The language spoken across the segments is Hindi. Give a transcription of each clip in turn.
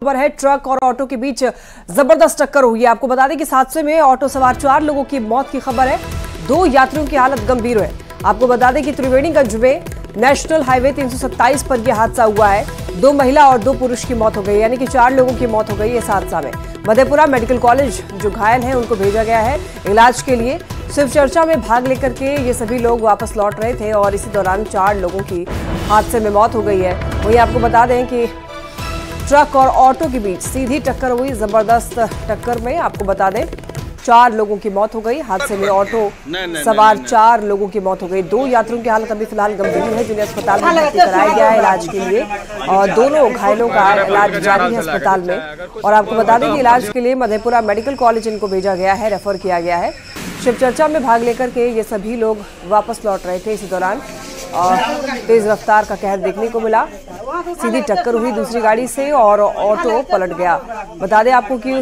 खबर है, ट्रक और ऑटो के बीच जबरदस्त टक्कर हुई है। आपको बता दें कि इस हादसे में ऑटो सवार 4 लोगों की मौत की खबर है। 2 यात्रियों की हालत गंभीर है। आपको बता दें कि त्रिवेणीगंज में नेशनल हाईवे 327 पर यह हादसा हुआ है। 2 महिला और 2 पुरुष की मौत हो गई, यानी कि 4 लोगों की मौत हो गई इस हादसा में। मधेपुरा मेडिकल कॉलेज जो घायल हैं उनको भेजा गया है इलाज के लिए। शिव चर्चा में भाग लेकर के ये सभी लोग वापस लौट रहे थे और इसी दौरान 4 लोगों की हादसे में मौत हो गई है। वहीं आपको बता दें कि ट्रक और ऑटो के बीच सीधी टक्कर हुई। जबरदस्त टक्कर में आपको बता दें 4 लोगों की मौत हो गई। हादसे में ऑटो सवार 4 लोगों की मौत हो गई। 2 यात्रियों की हालत अभी फिलहाल गंभीर है, जिन्हें अस्पताल में भर्ती कराया गया है इलाज के लिए, और दोनों घायलों का इलाज जारी है अस्पताल में। और आपको बता दें कि इलाज के लिए मधेपुरा मेडिकल कॉलेज इनको भेजा गया है, रेफर किया गया है। शिव चर्चा में भाग लेकर के ये सभी लोग वापस लौट रहे थे। इसी दौरान और तेज रफ्तार का कहर देखने को मिला। सीधी टक्कर हुई दूसरी गाड़ी से और ऑटो पलट गया। बता दें आपको कि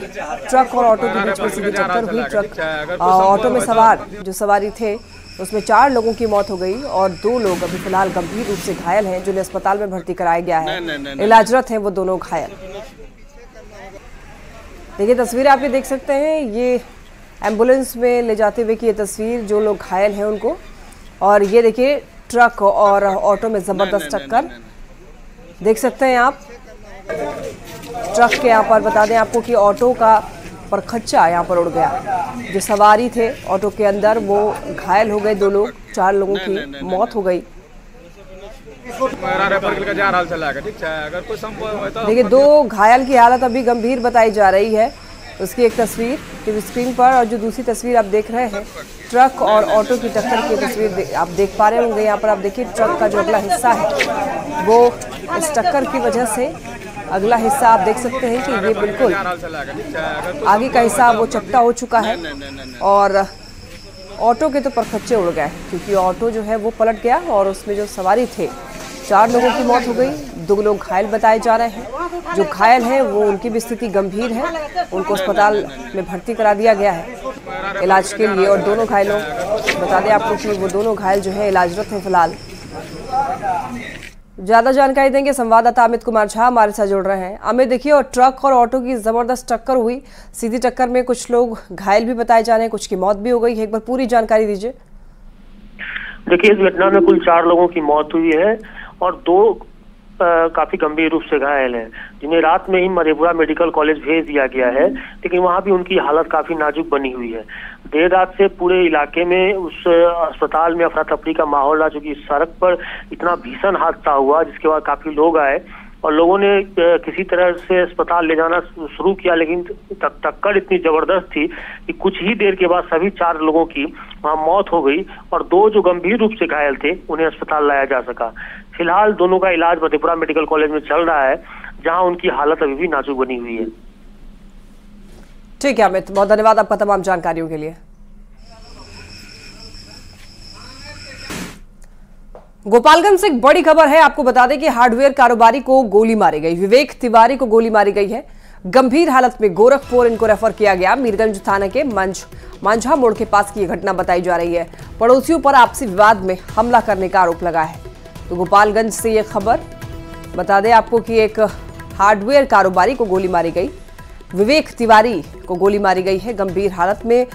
ट्रक और ऑटो के बीच में सीधी टक्कर हुई। ट्रक ऑटो में सवार जो सवारी थे उसमें 4 लोगों की मौत हो गई और 2 लोग अभी फिलहाल गंभीर रूप से घायल हैं, जिन्हें अस्पताल में भर्ती कराया गया है। इलाजरत हैं वो दोनों घायल। देखिए तस्वीरें आप ये देख सकते हैं, ये एम्बुलेंस में ले जाते हुए की ये तस्वीर, जो लोग घायल हैं उनको। और ये देखिए ट्रक और ऑटो में जबरदस्त टक्कर देख सकते हैं आप। ट्रक के यहाँ पर बता दें आपको कि ऑटो का परखच्चा यहाँ पर उड़ गया। जो सवारी थे ऑटो के अंदर वो घायल हो गए। 2 लोग, 4 लोगों की मौत हो गई। देखिए 2 घायल की हालत अभी गंभीर बताई जा रही है। उसकी एक तस्वीर टीवी स्क्रीन पर, और जो दूसरी तस्वीर आप देख रहे हैं ट्रक और ऑटो की टक्कर की तस्वीर आप देख पा रहे होंगे। यहाँ पर आप देखिए ट्रक का जो अगला हिस्सा है वो इस टक्कर की वजह से अगला हिस्सा आप देख सकते हैं कि ये बिल्कुल आगे का हिस्सा वो चपटा हो चुका है। और ऑटो के तो परखच्चे उड़ गए, क्योंकि ऑटो जो है वो पलट गया और उसमें जो सवारी थे 4 लोगों की मौत हो गई। 2 लोग घायल बताए जा रहे हैं। जो घायल हैं वो उनकी भी स्थिति गंभीर है, उनको अस्पताल में भर्ती करा दिया गया है इलाज के लिए। और दोनों घायलों, बता दें आपको कि वो दोनों घायल जो है इलाजरत हैं फिलहाल। ज्यादा जानकारी देंगे संवाददाता अमित कुमार झा हमारे साथ जुड़ रहे हैं। अमित देखिए, और ट्रक और ऑटो की जबरदस्त टक्कर हुई। सीधी टक्कर में कुछ लोग घायल भी बताए जा रहे हैं, कुछ की मौत भी हो गई है। एक बार पूरी जानकारी दीजिए। देखिए इस घटना में कुल 4 लोगों की मौत हुई है और 2 काफी गंभीर रूप से घायल हैं, जिन्हें रात में ही मधेपुरा मेडिकल कॉलेज भेज दिया गया है, लेकिन वहां भी उनकी हालत काफी नाजुक बनी हुई है। देर रात से पूरे इलाके में उस अस्पताल में अफरा तफरी का माहौल रहा, चूंकि सड़क पर इतना भीषण हादसा हुआ जिसके बाद काफी लोग आए और लोगों ने किसी तरह से अस्पताल ले जाना शुरू किया, लेकिन टक्कर इतनी जबरदस्त थी कि कुछ ही देर के बाद सभी 4 लोगों की वहां मौत हो गई और 2 जो गंभीर रूप से घायल थे उन्हें अस्पताल लाया जा सका। फिलहाल दोनों का इलाज मधेपुरा मेडिकल कॉलेज में चल रहा है, जहां उनकी हालत अभी भी नाजुक बनी हुई है। ठीक है अमित, बहुत धन्यवाद आपका तमाम जानकारियों के लिए। गोपालगंज से एक बड़ी खबर है। आपको बता दें कि हार्डवेयर कारोबारी को गोली मारी गई। विवेक तिवारी को गोली मारी गई है। गंभीर हालत में गोरखपुर इनको रेफर किया गया। मीरगंज थाना के मांझा मोड़ के पास की यह घटना बताई जा रही है। पड़ोसियों पर आपसी विवाद में हमला करने का आरोप लगा है। तो गोपालगंज से यह खबर बता दें आपको कि एक हार्डवेयर कारोबारी को गोली मारी गई। विवेक तिवारी को गोली मारी गई है। गंभीर हालत में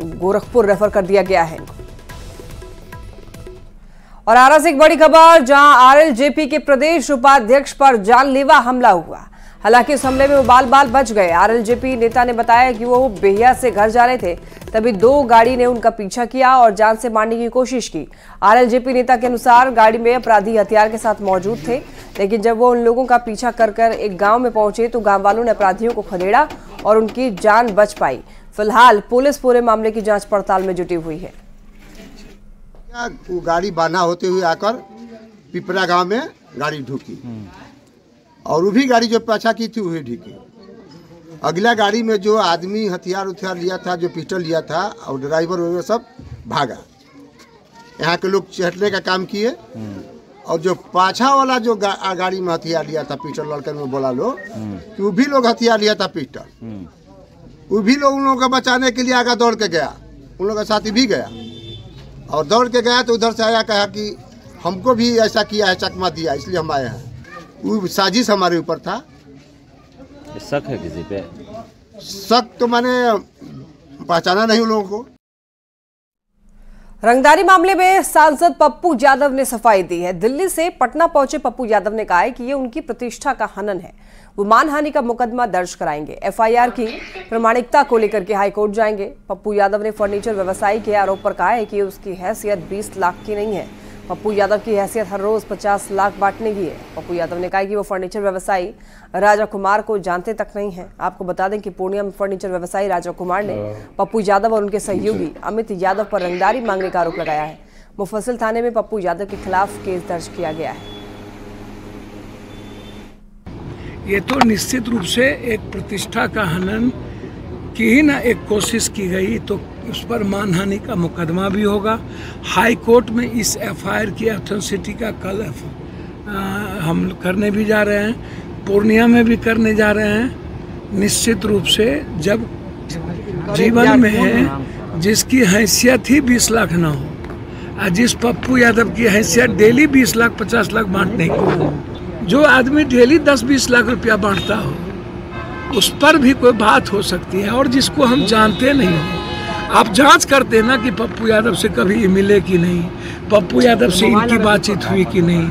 गोरखपुर रेफर कर दिया गया है। और आरा से एक बड़ी खबर, जहां आरएलजेपी के प्रदेश उपाध्यक्ष पर जानलेवा हमला हुआ। हालांकि इस हमले में वो बाल बच गए। आरएलजेपी नेता ने बताया कि वो बेहिया से घर जा रहे थे, तभी 2 गाड़ी ने उनका पीछा किया और जान से मारने की कोशिश की। आरएलजेपी नेता के अनुसार गाड़ी में अपराधी हथियार के साथ मौजूद थे, लेकिन जब वो उन लोगों का पीछा कर एक गांव में पहुंचे तो गांव वालों ने अपराधियों को खदेड़ा और उनकी जान बच पाई। फिलहाल पुलिस पूरे मामले की जांच पड़ताल में जुटी हुई है। वो गाड़ी बांधा होते हुए आकर पिपरा गांव में गाड़ी ढुकी और वो भी गाड़ी जो पीछा की थी वही ढुकी। अगला गाड़ी में जो आदमी हथियार लिया था, जो पिस्टल लिया था, और ड्राइवर वगैरह सब भागा। यहाँ के लोग चहटने का काम किए और जो पाछा वाला जो गाड़ी में हथियार लिया था, पिस्टल लड़के में बोला लो कि वो भी लोग हथियार लिया था पिस्टल, वो भी लोग उन लोगों को बचाने के लिए आगे दौड़ के गया। उन लोगों का साथी भी गया और दौड़ के गया तो उधर से आया, कहा कि हमको भी ऐसा किया है, चकमा दिया, इसलिए हम आए हैं। वो साजिश हमारे ऊपर था शक है किसी पे? शक तो मैंने पहचाना नहीं उन लोगों को। रंगदारी मामले में सांसद पप्पू यादव ने सफाई दी है। दिल्ली से पटना पहुंचे पप्पू यादव ने कहा है कि ये उनकी प्रतिष्ठा का हनन है। वो मानहानि का मुकदमा दर्ज कराएंगे। एफआईआर की प्रामाणिकता को लेकर के हाईकोर्ट जाएंगे। पप्पू यादव ने फर्नीचर व्यवसायी के आरोप पर कहा है कि उसकी हैसियत 20 लाख की नहीं है। पप्पू यादव की हैसियत हर रोज 50 लाख बांटने की है। पप्पू यादव ने कहा कि वो फर्नीचर व्यवसायी राजा कुमार को जानते तक नहीं है। आपको बता दें कि पूर्णिया में फर्नीचर व्यवसायी राजा कुमार ने पप्पू यादव और उनके सहयोगी अमित यादव पर रंगदारी मांगने का आरोप लगाया है। मुफस्सिल थाने में पप्पू यादव के खिलाफ केस दर्ज किया गया है। ये तो निश्चित रूप से एक प्रतिष्ठा का हनन की ही ना एक कोशिश की गई, तो उस पर मानहानि का मुकदमा भी होगा। हाई कोर्ट में इस एफआईआर की ऑथेंटिसिटी का कल हम करने भी जा रहे हैं, पूर्णिया में भी करने जा रहे हैं। निश्चित रूप से जब जीवन में जिसकी हैसियत ही 20 लाख ना हो, जिस पप्पू यादव की हैसियत डेली 20 लाख 50 लाख बांटने की, जो आदमी डेली 10-20 लाख रुपया बांटता हो, उस पर भी कोई बात हो सकती है। और जिसको हम जानते नहीं हो, आप जांच करते हैं ना कि पप्पू यादव से कभी मिले कि नहीं, पप्पू यादव से इनकी बातचीत हुई कि नहीं।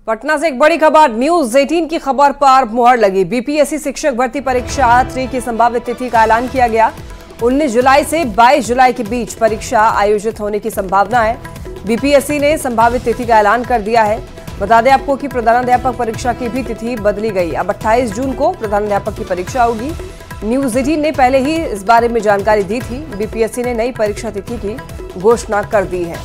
पटना से एक बड़ी खबर, न्यूज 18 की खबर पर मुहर लगी। बीपीएससी शिक्षक भर्ती परीक्षा 3 की संभावित तिथि का ऐलान किया गया। 19 जुलाई से 22 जुलाई के बीच परीक्षा आयोजित होने की संभावना है। बीपीएससी ने संभावित तिथि का ऐलान कर दिया है। बता दें आपको कि प्रधानाध्यापक परीक्षा की भी तिथि बदली गई। अब 28 जून को प्रधानाध्यापक की परीक्षा होगी। न्यूज 18 ने पहले ही इस बारे में जानकारी दी थी। बीपीएससी ने नई परीक्षा तिथि की घोषणा कर दी है।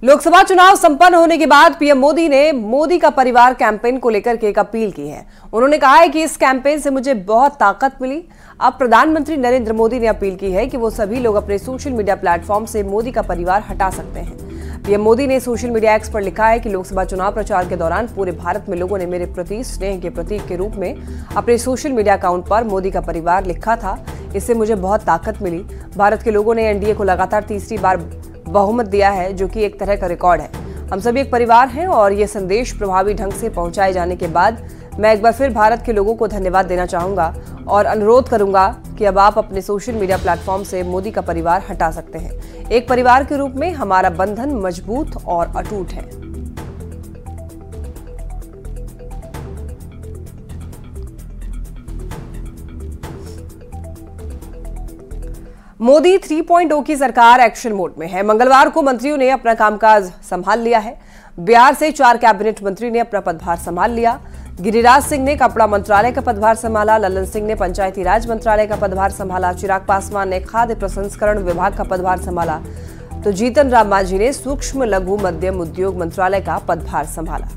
लोकसभा चुनाव संपन्न होने के बाद पीएम मोदी ने मोदी का परिवार कैंपेन को लेकर के एक अपील की है। उन्होंने कहा है कि इस कैंपेन से मुझे बहुत ताकत मिली। अब प्रधानमंत्री नरेंद्र मोदी ने अपील की है कि वो सभी लोग अपने सोशल मीडिया प्लेटफॉर्म से मोदी का परिवार हटा सकते हैं। पीएम मोदी ने सोशल मीडिया एक्स पर लिखा है कि लोकसभा चुनाव प्रचार के दौरान पूरे भारत में लोगों ने मेरे प्रति स्नेह के प्रतीक के रूप में अपने सोशल मीडिया अकाउंट पर मोदी का परिवार लिखा था। इससे मुझे बहुत ताकत मिली। भारत के लोगों ने एनडीए को लगातार तीसरी बार बहुमत दिया है, जो कि एक तरह का रिकॉर्ड है। हम सभी एक परिवार हैं और ये संदेश प्रभावी ढंग से पहुंचाए जाने के बाद मैं एक बार फिर भारत के लोगों को धन्यवाद देना चाहूंगा और अनुरोध करूंगा कि अब आप अपने सोशल मीडिया प्लेटफॉर्म से मोदी का परिवार हटा सकते हैं। एक परिवार के रूप में हमारा बंधन मजबूत और अटूट है। मोदी 3.0 की सरकार एक्शन मोड में है। मंगलवार को मंत्रियों ने अपना कामकाज संभाल लिया है। बिहार से 4 कैबिनेट मंत्री ने अपना पदभार संभाल लिया। गिरिराज सिंह ने कपड़ा मंत्रालय का पदभार संभाला। ललन सिंह ने पंचायती राज मंत्रालय का पदभार संभाला। चिराग पासवान ने खाद्य प्रसंस्करण विभाग का पदभार संभाला। तो जीतन राम मांझी ने सूक्ष्म लघु मध्यम उद्योग मंत्रालय का पदभार संभाला।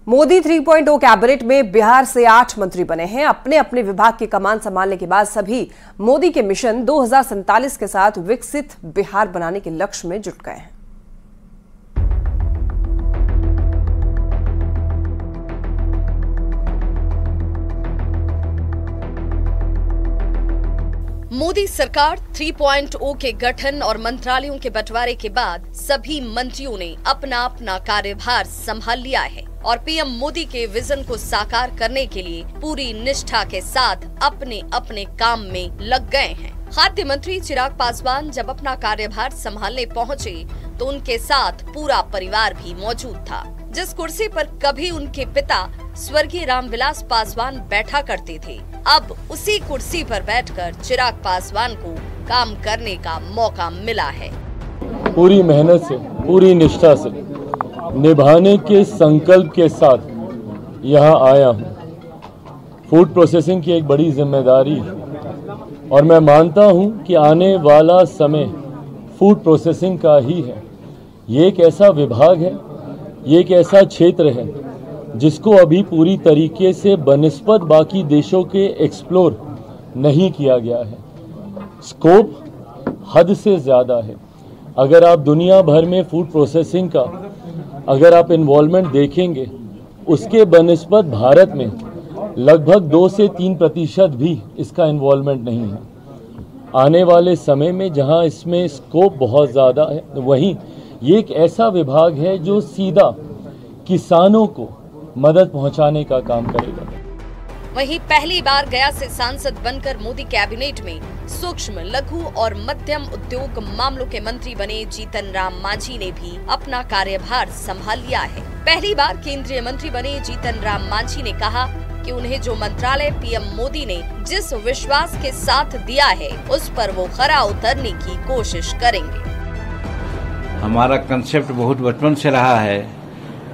मोदी 3.0 कैबिनेट में बिहार से 8 मंत्री बने हैं। अपने अपने विभाग की कमान संभालने के बाद सभी मोदी के मिशन 2047 के साथ विकसित बिहार बनाने के लक्ष्य में जुट गए हैं। मोदी सरकार 3.0 के गठन और मंत्रालयों के बंटवारे के बाद सभी मंत्रियों ने अपना अपना कार्यभार संभाल लिया है और पीएम मोदी के विजन को साकार करने के लिए पूरी निष्ठा के साथ अपने अपने काम में लग गए हैं। खाद्य मंत्री चिराग पासवान जब अपना कार्यभार संभालने पहुंचे तो उनके साथ पूरा परिवार भी मौजूद था। जिस कुर्सी पर कभी उनके पिता स्वर्गीय रामविलास पासवान बैठा करते थे, अब उसी कुर्सी पर बैठकर चिराग पासवान को काम करने का मौका मिला है। पूरी मेहनत से, पूरी निष्ठा से निभाने के संकल्प के साथ यहाँ आया हूँ। फूड प्रोसेसिंग की एक बड़ी जिम्मेदारी है और मैं मानता हूँ कि आने वाला समय फूड प्रोसेसिंग का ही है। ये एक ऐसा विभाग है, ये एक ऐसा क्षेत्र है जिसको अभी पूरी तरीके से बनिस्बत बाकी देशों के एक्सप्लोर नहीं किया गया है। स्कोप हद से ज़्यादा है। अगर आप दुनिया भर में फूड प्रोसेसिंग का अगर आप इन्वॉल्वमेंट देखेंगे, उसके बनिस्बत भारत में लगभग 2 से 3% भी इसका इन्वॉल्वमेंट नहीं है। आने वाले समय में जहां इसमें स्कोप बहुत ज़्यादा है, वहीं ये एक ऐसा विभाग है जो सीधा किसानों को मदद पहुंचाने का काम करेगा। वहीं पहली बार गया से सांसद बनकर मोदी कैबिनेट में सूक्ष्म, लघु और मध्यम उद्योग मामलों के मंत्री बने जीतन राम मांझी ने भी अपना कार्यभार संभाल लिया है। पहली बार केंद्रीय मंत्री बने जीतन राम मांझी ने कहा कि उन्हें जो मंत्रालय पीएम मोदी ने जिस विश्वास के साथ दिया है, उस पर वो खरा उतरने की कोशिश करेंगे। हमारा कंसेप्ट बहुत बचपन से रहा है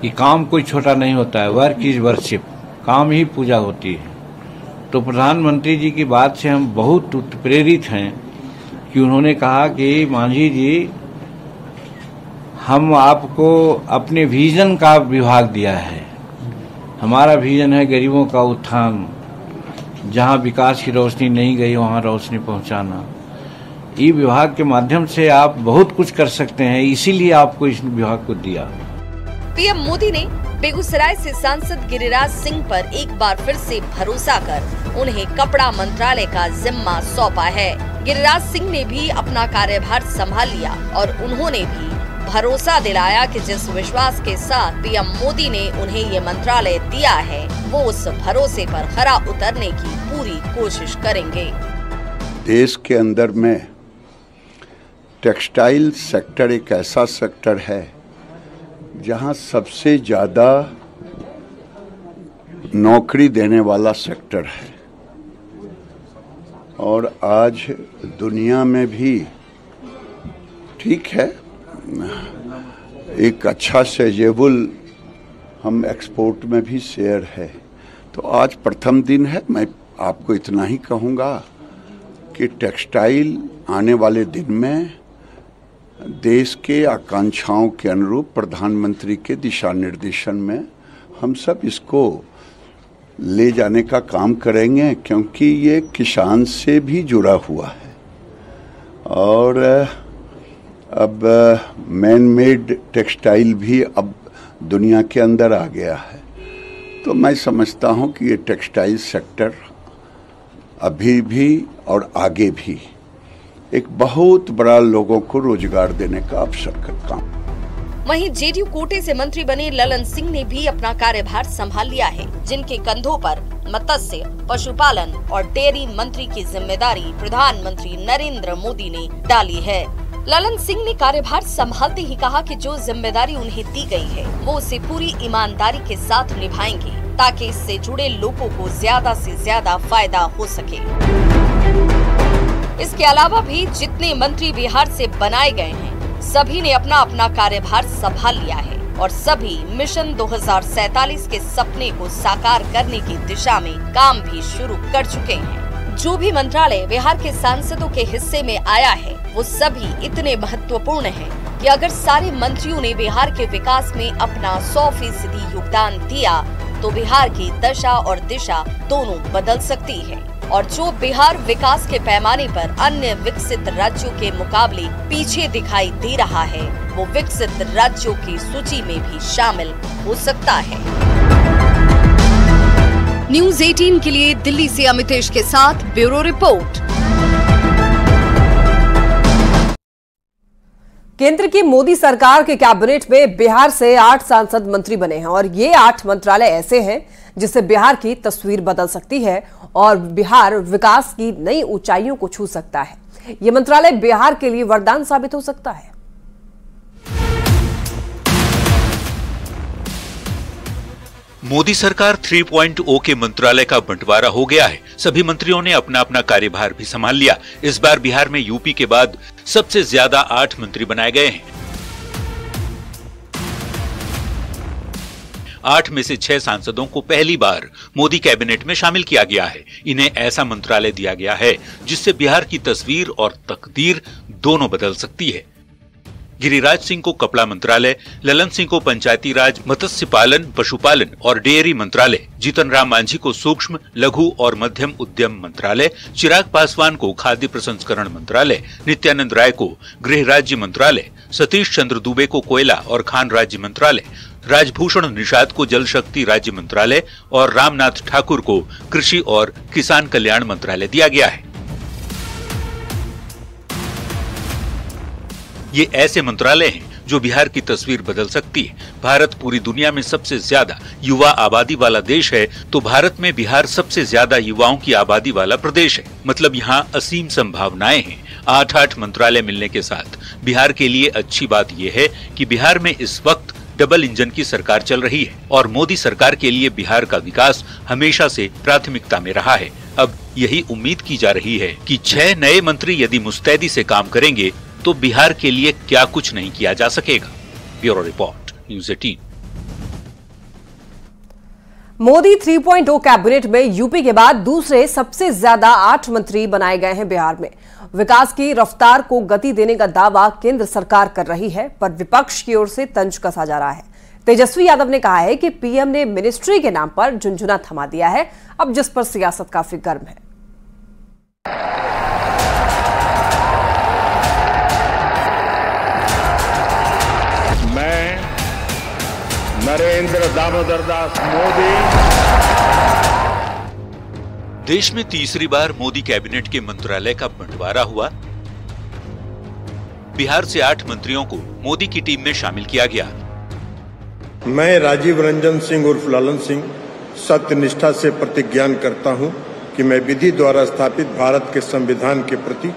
कि काम कोई छोटा नहीं होता है, वर्क इज वर्शिप, काम ही पूजा होती है। तो प्रधानमंत्री जी की बात से हम बहुत प्रेरित हैं कि उन्होंने कहा कि मांझी जी, हम आपको अपने विजन का विभाग दिया है। हमारा विजन है गरीबों का उत्थान, जहां विकास की रोशनी नहीं गई वहां रोशनी पहुंचाना। ई विभाग के माध्यम से आप बहुत कुछ कर सकते हैं, इसीलिए आपको इस विभाग को दिया। पीएम मोदी ने बेगूसराय से सांसद गिरिराज सिंह पर एक बार फिर से भरोसा कर उन्हें कपड़ा मंत्रालय का जिम्मा सौंपा है। गिरिराज सिंह ने भी अपना कार्यभार संभाल लिया और उन्होंने भी भरोसा दिलाया कि जिस विश्वास के साथ पीएम मोदी ने उन्हें ये मंत्रालय दिया है, वो उस भरोसे पर खरा उतरने की पूरी कोशिश करेंगे। देश के अंदर में टेक्सटाइल सेक्टर एक ऐसा सेक्टर है जहां सबसे ज्यादा नौकरी देने वाला सेक्टर है, और आज दुनिया में भी ठीक है, एक अच्छा सेजेबल हम एक्सपोर्ट में भी शेयर है। तो आज प्रथम दिन है। मैं आपको इतना ही कहूँगा कि टेक्सटाइल आने वाले दिन में देश के आकांक्षाओं के अनुरूप प्रधानमंत्री के दिशा निर्देशन में हम सब इसको ले जाने का काम करेंगे, क्योंकि ये किसान से भी जुड़ा हुआ है और अब मैन मेड टेक्सटाइल भी अब दुनिया के अंदर आ गया है। तो मैं समझता हूँ कि ये टेक्सटाइल सेक्टर अभी भी और आगे भी एक बहुत बड़ा लोगों को रोजगार देने का अवसर का काम। वहीं जेडीयू कोटे से मंत्री बने ललन सिंह ने भी अपना कार्यभार संभाल लिया है, जिनके कंधों पर मत्स्य, पशुपालन और डेयरी मंत्री की जिम्मेदारी प्रधानमंत्री नरेंद्र मोदी ने डाली है। ललन सिंह ने कार्यभार संभालते ही कहा कि जो जिम्मेदारी उन्हें दी गई है, वो उसे पूरी ईमानदारी के साथ निभाएंगे, ताकि इससे जुड़े लोगों को ज्यादा से ज्यादा फायदा हो सके। इसके अलावा भी जितने मंत्री बिहार से बनाए गए हैं, सभी ने अपना अपना कार्यभार संभाल लिया है और सभी मिशन 2047 के सपने को साकार करने की दिशा में काम भी शुरू कर चुके हैं। जो भी मंत्रालय बिहार के सांसदों के हिस्से में आया है, वो सभी इतने महत्वपूर्ण हैं कि अगर सारे मंत्रियों ने बिहार के विकास में अपना 100% योगदान दिया, तो बिहार की दशा और दिशा दोनों बदल सकती है। और जो बिहार विकास के पैमाने पर अन्य विकसित राज्यों के मुकाबले पीछे दिखाई दे रहा है, वो विकसित राज्यों की सूची में भी शामिल हो सकता है। न्यूज़ 18 के लिए दिल्ली से अमितेश के साथ ब्यूरो रिपोर्ट। केंद्र की मोदी सरकार के कैबिनेट में बिहार से 8 सांसद मंत्री बने हैं और ये 8 मंत्रालय ऐसे हैं जिससे बिहार की तस्वीर बदल सकती है और बिहार विकास की नई ऊंचाइयों को छू सकता है। ये मंत्रालय बिहार के लिए वरदान साबित हो सकता है। मोदी सरकार 3.0 के मंत्रालय का बंटवारा हो गया है। सभी मंत्रियों ने अपना अपना कार्यभार भी संभाल लिया। इस बार बिहार में यूपी के बाद सबसे ज्यादा 8 मंत्री बनाए गए हैं। 8 में से 6 सांसदों को पहली बार मोदी कैबिनेट में शामिल किया गया है। इन्हें ऐसा मंत्रालय दिया गया है जिससे बिहार की तस्वीर और तकदीर दोनों बदल सकती है। गिरिराज सिंह को कपड़ा मंत्रालय, ललन सिंह को पंचायती राज, मत्स्य पालन, पशुपालन और डेयरी मंत्रालय, जीतन राम मांझी को सूक्ष्म, लघु और मध्यम उद्यम मंत्रालय, चिराग पासवान को खाद्य प्रसंस्करण मंत्रालय, नित्यानंद राय को गृह राज्य मंत्रालय, सतीश चंद्र दुबे को कोयला और खान राज्य मंत्रालय, राजभूषण निषाद को जल शक्ति राज्य मंत्रालय और रामनाथ ठाकुर को कृषि और किसान कल्याण मंत्रालय दिया गया है। ये ऐसे मंत्रालय हैं जो बिहार की तस्वीर बदल सकती है। भारत पूरी दुनिया में सबसे ज्यादा युवा आबादी वाला देश है, तो भारत में बिहार सबसे ज्यादा युवाओं की आबादी वाला प्रदेश है। मतलब यहाँ असीम संभावनाएं हैं। 8 मंत्रालय मिलने के साथ बिहार के लिए अच्छी बात यह है कि बिहार में इस वक्त डबल इंजन की सरकार चल रही है और मोदी सरकार के लिए बिहार का विकास हमेशा से प्राथमिकता में रहा है। अब यही उम्मीद की जा रही है कि 6 नए मंत्री यदि मुस्तैदी से काम करेंगे तो बिहार के लिए क्या कुछ नहीं किया जा सकेगा। Bureau report, news 18। Modi 3.0 cabinet में यूपी के बाद दूसरे सबसे ज्यादा 8 मंत्री बनाए गए हैं बिहार में। विकास की रफ्तार को गति देने का दावा केंद्र सरकार कर रही है, पर विपक्ष की ओर से तंज कसा जा रहा है। तेजस्वी यादव ने कहा है कि पीएम ने मिनिस्ट्री के नाम पर झुनझुना थमा दिया है, अब जिस पर सियासत काफी गर्म है। मैं नरेंद्र दामोदर दास मोदी देश में तीसरी बार मोदी कैबिनेट के मंत्रालय का बंटवारा हुआ। बिहार से 8 मंत्रियों को मोदी की टीम में शामिल किया गया। मैं राजीव रंजन सिंह उर्फ लालन सिंह सत्यनिष्ठा से प्रतिज्ञान करता हूं कि मैं विधि द्वारा स्थापित भारत के संविधान के प्रति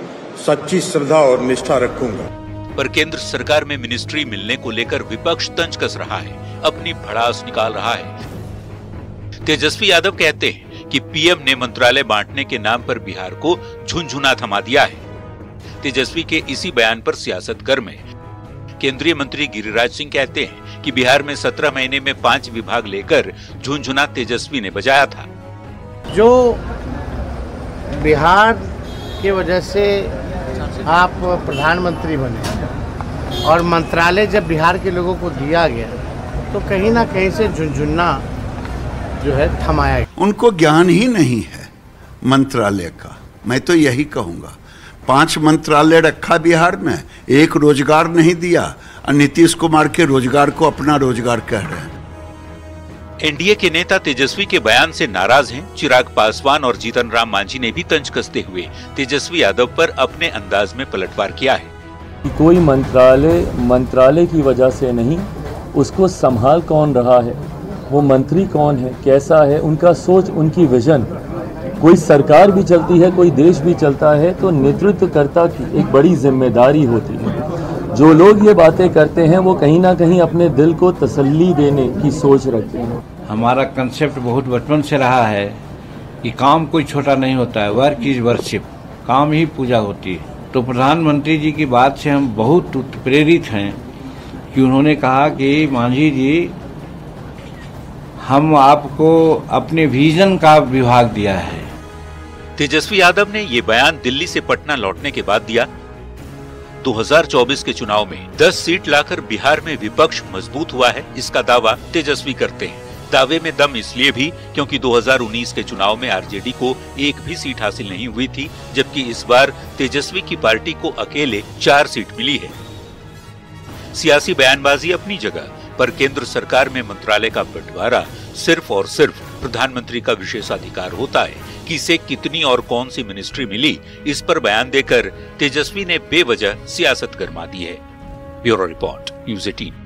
सच्ची श्रद्धा और निष्ठा रखूंगा। पर केंद्र सरकार में मिनिस्ट्री मिलने को लेकर विपक्ष तंज कस रहा है, अपनी भड़ास निकाल रहा है। तेजस्वी यादव कहते हैं कि पीएम ने मंत्रालय बांटने के नाम पर बिहार को झुनझुना थमा दिया है। तेजस्वी के इसी बयान पर सियासत गर्म है। केंद्रीय मंत्री गिरिराज सिंह कहते हैं कि बिहार में 17 महीने में 5 विभाग लेकर झुनझुना तेजस्वी ने बजाया था। जो बिहार के वजह से आप प्रधानमंत्री बने और मंत्रालय जब बिहार के लोगों को दिया गया तो कहीं ना कहीं से झुनझुना जो है थमाया गया। उनको ज्ञान ही नहीं है मंत्रालय का। मैं तो यही कहूँगा, 5 मंत्रालय रखा बिहार में, एक रोजगार नहीं दिया और नीतीश कुमार के रोजगार को अपना रोजगार कह रहे हैं। एनडीए के नेता तेजस्वी के बयान से नाराज हैं। चिराग पासवान और जीतन राम मांझी ने भी तंज कसते हुए तेजस्वी यादव पर अपने अंदाज में पलटवार किया है। कोई मंत्रालय की वजह से नहीं, उसको संभाल कौन रहा है, वो मंत्री कौन है, कैसा है, उनका सोच, उनकी विजन। कोई सरकार भी चलती है, कोई देश भी चलता है तो नेतृत्वकर्ता की एक बड़ी जिम्मेदारी होती है। जो लोग ये बातें करते हैं वो कहीं ना कहीं अपने दिल को तसल्ली देने की सोच रखते हैं। हमारा कंसेप्ट बहुत बचपन से रहा है कि काम कोई छोटा नहीं होता है, वर्क इज वर्शिप, काम ही पूजा होती है। तो प्रधानमंत्री जी की बात से हम बहुत प्रेरित हैं कि उन्होंने कहा कि मांझी जी, हम आपको अपने विजन का विभाग दिया है। तेजस्वी यादव ने ये बयान दिल्ली से पटना लौटने के बाद दिया। 2024 के चुनाव में 10 सीट लाकर बिहार में विपक्ष मजबूत हुआ है, इसका दावा तेजस्वी करते हैं। दावे में दम इसलिए भी क्योंकि 2019 के चुनाव में आरजेडी को एक भी सीट हासिल नहीं हुई थी, जबकि इस बार तेजस्वी की पार्टी को अकेले 4 सीट मिली है। सियासी बयानबाजी अपनी जगह, पर केंद्र सरकार में मंत्रालय का बंटवारा सिर्फ और सिर्फ प्रधानमंत्री का विशेषाधिकार होता है। किसे कितनी और कौन सी मिनिस्ट्री मिली, इस पर बयान देकर तेजस्वी ने बेवजह सियासत गरमा दी है। Bureau report, news 18।